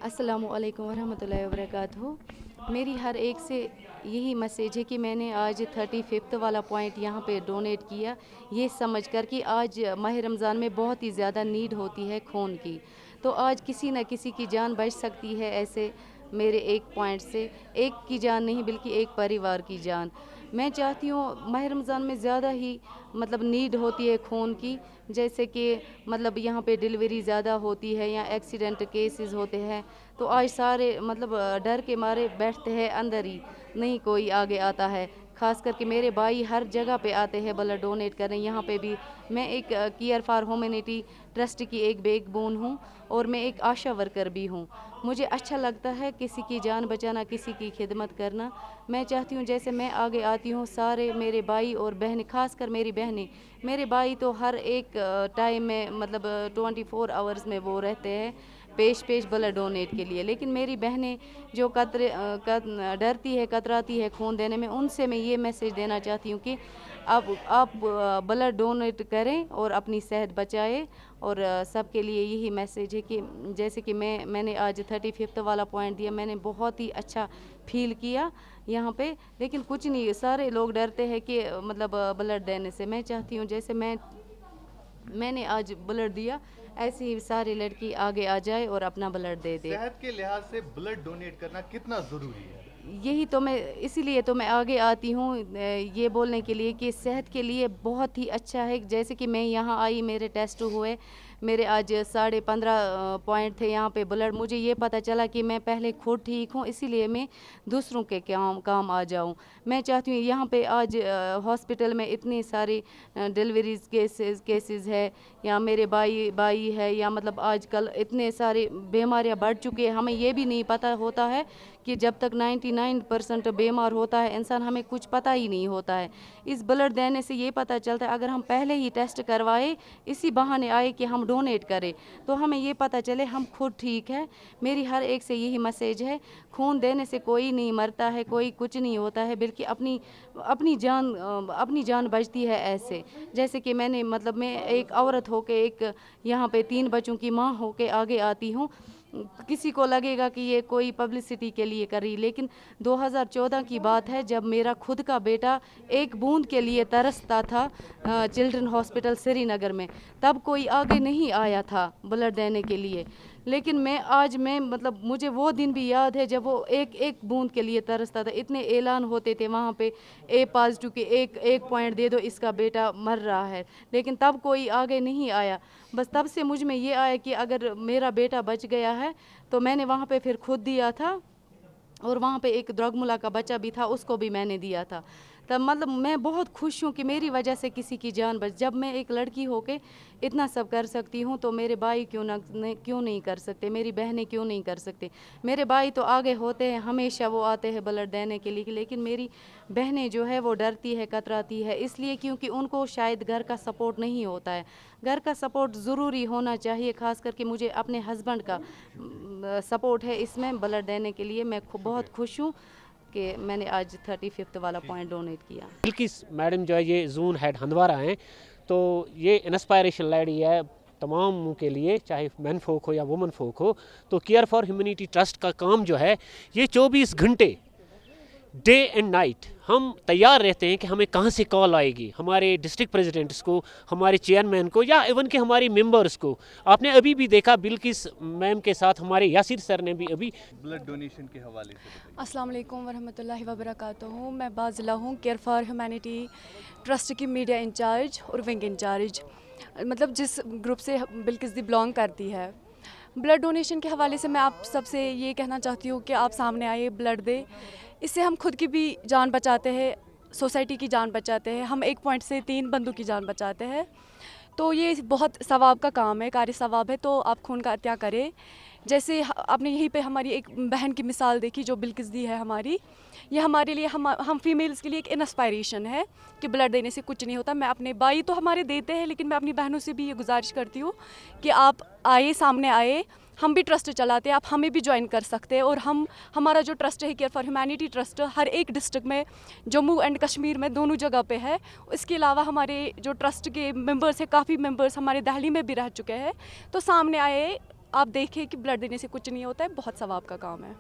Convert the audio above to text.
अस्सलामु अलैकुम वरहमतुल्लाहि वबरकातुहू। मेरी हर एक से यही मैसेज है कि मैंने आज 35th वाला पॉइंट यहाँ पे डोनेट किया, ये समझ कर कि आज माह रमज़ान में बहुत ही ज़्यादा नीड होती है खून की। तो आज किसी न किसी की जान बच सकती है ऐसे मेरे एक पॉइंट से, एक की जान नहीं बल्कि एक परिवार की जान। मैं चाहती हूँ माह रमज़ान में ज़्यादा ही नीड होती है खून की, जैसे कि यहाँ पे डिलीवरी ज़्यादा होती है या एक्सीडेंट केसेस होते हैं, तो आज सारे डर के मारे बैठते हैं अंदर ही, नहीं कोई आगे आता है। खास करके मेरे भाई हर जगह पे आते हैं ब्लड डोनेट करने। यहाँ पे भी मैं एक केयर फॉर ह्यूमैनिटी ट्रस्ट की एक बैकबोन हूँ और मैं एक आशा वर्कर भी हूँ। मुझे अच्छा लगता है किसी की जान बचाना, किसी की खिदमत करना। मैं चाहती हूँ जैसे मैं आगे आती हूँ, सारे मेरे भाई और बहनें, खास कर मेरी बहनें, मेरे भाई तो हर एक टाइम में 24 आवर्स में वो रहते हैं पेश ब्लड डोनेट के लिए, लेकिन मेरी बहनें जो डरती है, कतराती है खून देने में, उनसे मैं ये मैसेज देना चाहती हूँ कि अब आप ब्लड डोनेट करें और अपनी सेहत बचाएं। और सबके लिए यही मैसेज है कि जैसे कि मैंने आज 35th वाला पॉइंट दिया, मैंने बहुत ही अच्छा फील किया यहाँ पे। लेकिन कुछ नहीं, सारे लोग डरते हैं कि ब्लड देने से। मैं चाहती हूँ जैसे मैंने आज ब्लड दिया, ऐसे ही सारी लड़की आगे आ जाए और अपना ब्लड दे दे। सेहत के लिहाज से ब्लड डोनेट करना कितना ज़रूरी है? यही तो मैं, इसीलिए तो मैं आगे आती हूँ ये बोलने के लिए कि सेहत के लिए बहुत ही अच्छा है। जैसे कि मैं यहाँ आई, मेरे टेस्ट हुए, मेरे आज 15.5 पॉइंट थे यहाँ पे ब्लड। मुझे ये पता चला कि मैं पहले खुद ठीक हूँ, इसीलिए मैं दूसरों के काम आ जाऊँ। मैं चाहती हूँ यहाँ पे आज हॉस्पिटल में इतनी सारी डिलीवरीज केसेस है, या मेरे भाई है, या आजकल इतने सारे बीमारियाँ बढ़ चुकी है। हमें ये भी नहीं पता होता है कि जब तक 99% बीमार होता है इंसान, हमें कुछ पता ही नहीं होता है। इस ब्लड देने से ये पता चलता है, अगर हम पहले ही टेस्ट करवाए, इसी बहाने आए कि हम डोनेट करें, तो हमें ये पता चले हम खुद ठीक है। मेरी हर एक से यही मैसेज है, खून देने से कोई नहीं मरता है, कोई कुछ नहीं होता है, बल्कि अपनी जान बचती है। ऐसे जैसे कि मैं एक औरत होके, एक यहाँ पे 3 बच्चों की माँ होके आगे आती हूँ। किसी को लगेगा कि ये कोई पब्लिसिटी के लिए कर रही, लेकिन 2014 की बात है जब मेरा खुद का बेटा एक बूंद के लिए तरसता था चिल्ड्रन हॉस्पिटल श्रीनगर में, तब कोई आगे नहीं आया था ब्लड देने के लिए। लेकिन मैं मुझे वो दिन भी याद है जब वो एक बूंद के लिए तरसता था। इतने ऐलान होते थे वहाँ पे A+ के एक पॉइंट दे दो, इसका बेटा मर रहा है, लेकिन तब कोई आगे नहीं आया। बस तब से मुझ में ये आया कि अगर मेरा बेटा बच गया है, तो मैंने वहाँ पे फिर खुद दिया था, और वहाँ पे एक द्रगमुला का बच्चा भी था, उसको भी मैंने दिया था। तब मैं बहुत खुश हूँ कि मेरी वजह से किसी की जान बच। जब मैं एक लड़की होके इतना सब कर सकती हूँ, तो मेरे भाई क्यों नहीं कर सकते, मेरी बहनें क्यों नहीं कर सकते। मेरे भाई तो आगे होते हैं, हमेशा वो आते हैं ब्लड देने के लिए, लेकिन मेरी बहनें जो है वो डरती है, कतराती है, इसलिए क्योंकि उनको शायद घर का सपोर्ट नहीं होता है। घर का सपोर्ट ज़रूरी होना चाहिए, ख़ास करके मुझे अपने हस्बैंड का सपोर्ट है इसमें ब्लड देने के लिए। मैं बहुत खुश हूँ कि मैंने आज 35th वाला पॉइंट डोनेट किया। बिल्किस मैडम जो है ये जोन हेड हंदवारा हैं, तो ये इंस्पायरेशन लेडी है तमाम के लिए, चाहे मैन फोक हो या वुमन फोक हो। तो केयर फॉर ह्यूमैनिटी ट्रस्ट का काम जो है ये 24 घंटे डे एंड नाइट हम तैयार रहते हैं कि हमें कहाँ से कॉल आएगी, हमारे डिस्ट्रिक्ट प्रेसिडेंट्स को, हमारे चेयरमैन को, या इवन के हमारी मेंबर्स को। आपने अभी भी देखा बिल्किस मैम के साथ हमारे यासिर सर ने भी अभी ब्लड डोनेशन के हवाले से। अस्सलाम वालेकुम वरहमतुल्लाहि वबरकातुहू। मैं बाज़िला हूँ, केयर फॉर ह्यूमैनिटी ट्रस्ट की मीडिया इंचार्ज और विंग इंचार्ज, जिस ग्रुप से बिल्किस दी बिलोंग करती है। ब्लड डोनेशन के हवाले से मैं आप सबसे ये कहना चाहती हूँ कि आप सामने आइए, ब्लड दे। इससे हम खुद की भी जान बचाते हैं, सोसाइटी की जान बचाते हैं, हम 1 पॉइंट से 3 बंदों की जान बचाते हैं। तो ये बहुत सवाब का काम है, कार्य सवाब है, तो आप खून का अत्या करें। जैसे आपने यहीं पे हमारी एक बहन की मिसाल देखी जो बिल्किस दी है हमारी, ये हमारे लिए, हम फीमेल्स के लिए एक इंस्पायरेशन है कि ब्लड देने से कुछ नहीं होता। मैं अपने भाई तो हमारे देते हैं, लेकिन मैं अपनी बहनों से भी ये गुजारिश करती हूँ कि आप आए, सामने आए। हम भी ट्रस्ट चलाते हैं, आप हमें भी ज्वाइन कर सकते हैं। और हमारा जो ट्रस्ट है केयर फॉर ह्यूमैनिटी ट्रस्ट, हर एक डिस्ट्रिक्ट में, जम्मू एंड कश्मीर में, दोनों जगह पे है। इसके अलावा हमारे जो ट्रस्ट के मेंबर्स हैं, काफ़ी मेंबर्स हमारे दिल्ली में भी रह चुके हैं। तो सामने आए, आप देखें कि ब्लड देने से कुछ नहीं होता है, बहुत सवाब का काम है।